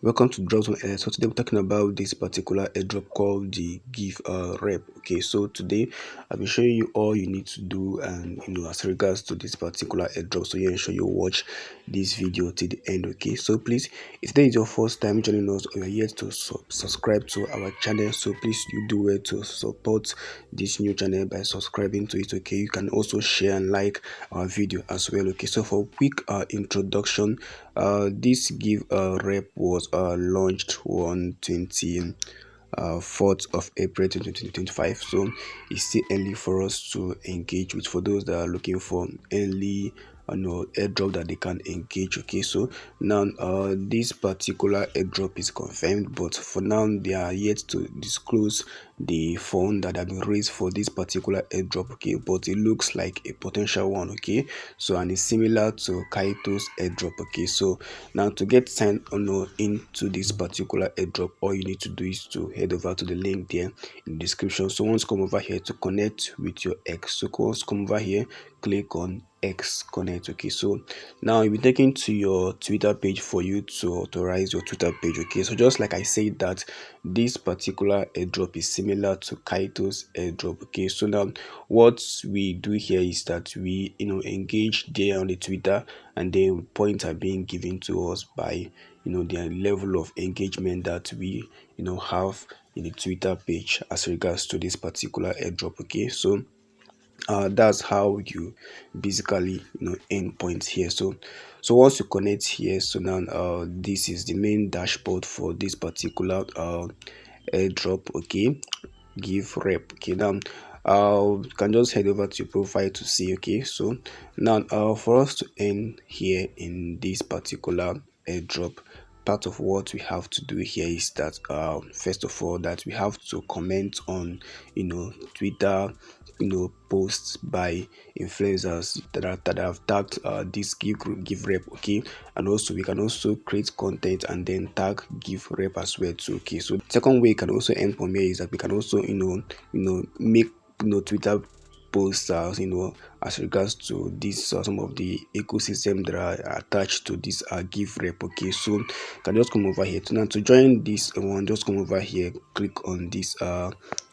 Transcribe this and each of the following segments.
Welcome to Drops on Air. So today we're talking about this particular airdrop called the GiveRep. Okay, so today I'll be showing you all you need to do and as regards to this particular airdrop. So yeah, ensure you watch this video till the end. Okay, so please, if today is your first time joining us or you're yet to subscribe to our channel, so please you do well to support this new channel by subscribing to it. Okay, you can also share and like our video as well. Okay, so for quick introduction, this give rep was launched on 4th of April 2025. So it's still early for us to engage with. For those that are looking for early airdrop that they can engage. Okay, so now this particular airdrop is confirmed, but for now they are yet to disclose the fund that have been raised for this particular airdrop. Okay, but it looks like a potential one. Okay, so and it's similar to Kaito's airdrop. Okay, so now to get signed into this particular airdrop, all you need to do is to head over to the link there in the description. So once come over here to connect with your X, so once come over here, click on X connect. Okay, so now you'll be taken to your Twitter page for you to authorize your Twitter page. Okay, so just like I said that this particular airdrop is similar to Kaito's airdrop. Okay, so now what we do here is that we engage there on the Twitter, and then points are being given to us by the level of engagement that we have in the Twitter page as regards to this particular airdrop. Okay, so that's how you basically earn points here. So once you connect here, so now this is the main dashboard for this particular airdrop. Okay, give rep. Okay, now you can just head over to your profile to see. Okay, so now for us to earn here in this particular airdrop, part of what we have to do here is that first of all that we have to comment on Twitter posts by influencers that have tagged this give rep. Okay, and also we can also create content and then tag give rep as well too. Okay, so second way you can also earn from here is that we can also make Twitter posts as regards to this some of the ecosystem that are attached to this give rep. Okay, so you can just come over here to join this one. Just come over here, click on this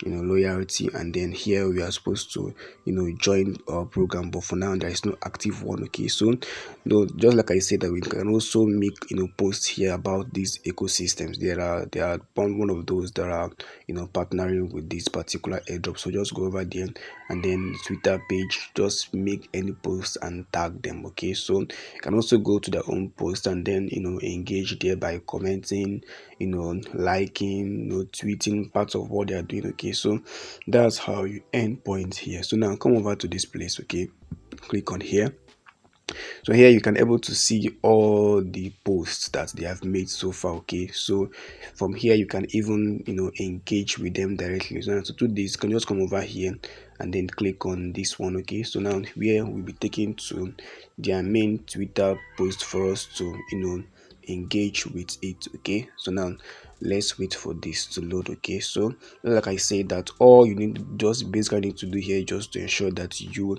loyalty, and then here we are supposed to join our program, but for now there is no active one. Okay, so just like I said that we can also make posts here about these ecosystems. There are one of those that are partnering with this particular airdrop. So just go over there and then Twitter page, just make any post and tag them. Okay, so you can also go to their own post and then engage there by commenting, liking, tweeting parts of what they are doing. Okay, so that's how you earn points here. So now come over to this place. Okay, click on here. So here you can able to see all the posts that they have made so far. Okay, so from here you can even engage with them directly. So now to do this, you can just come over here and then click on this one. Okay, so now here we'll be taken to their main Twitter post for us to engage with it. Okay, so now let's wait for this to load. Okay, so like I said that all you need just basically need to do here just to ensure that you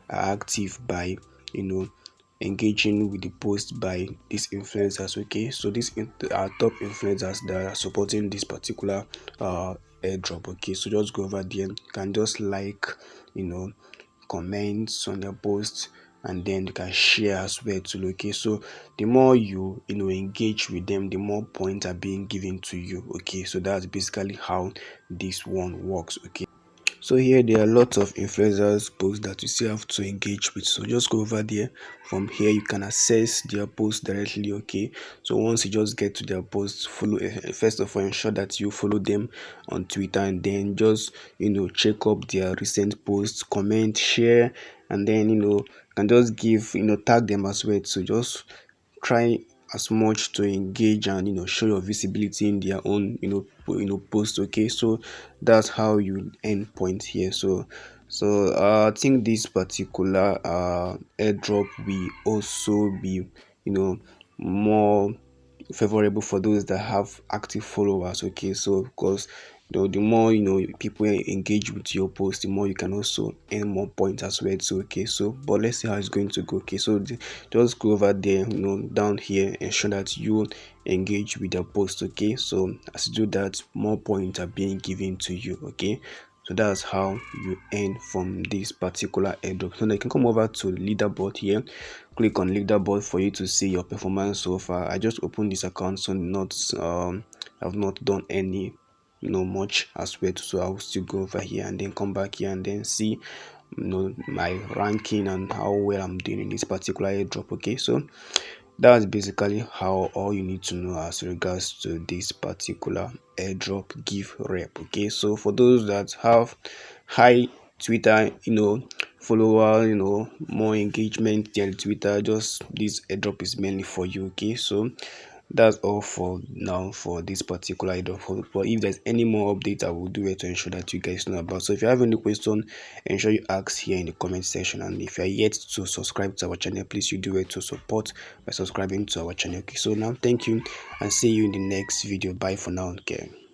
are active by engaging with the post by these influencers. Okay, so these are top influencers that are supporting this particular airdrop. Okay, so just go over there, you can just like comments on your post, and then you can share as well too. Okay, so the more you engage with them, the more points are being given to you. Okay, so that's basically how this one works. Okay, so here there are lots of influencers posts that you still have to engage with. So just go over there. From here you can access their posts directly. Okay, so once you just get to their posts, follow first of all ensure that you follow them on Twitter, and then just check up their recent posts, comment, share, and then can just give tag them as well. So just try as much to engage and show your visibility in their own post. Okay, so that's how you earn points here. So I think this particular airdrop will also be more favorable for those that have active followers. Okay, so because the more people engage with your post, the more you can also earn more points as well. So okay, so but let's see how it's going to go. Okay, so just go over there down here, ensure that you engage with the post. Okay, so as you do that, more points are being given to you. Okay, so that's how you earn from this particular airdrop. So now you can come over to Leaderboard here, click on Leaderboard for you to see your performance so far. I just opened this account, so I've not done any much as well, so I will still go over here and then come back here and then see my ranking and how well I'm doing in this particular airdrop. Okay, so that's basically how all you need to know as regards to this particular airdrop GiveRep. Okay, so for those that have high Twitter follower, more engagement than Twitter, just this airdrop is mainly for you. Okay, so that's all for now for this particular airdrop. But if there's any more updates, I will do it to ensure that you guys know about. So if you have any question, ensure you ask here in the comment section. And if you are yet to subscribe to our channel, please you do it to support by subscribing to our channel. Okay, so now thank you and see you in the next video. Bye for now. Okay.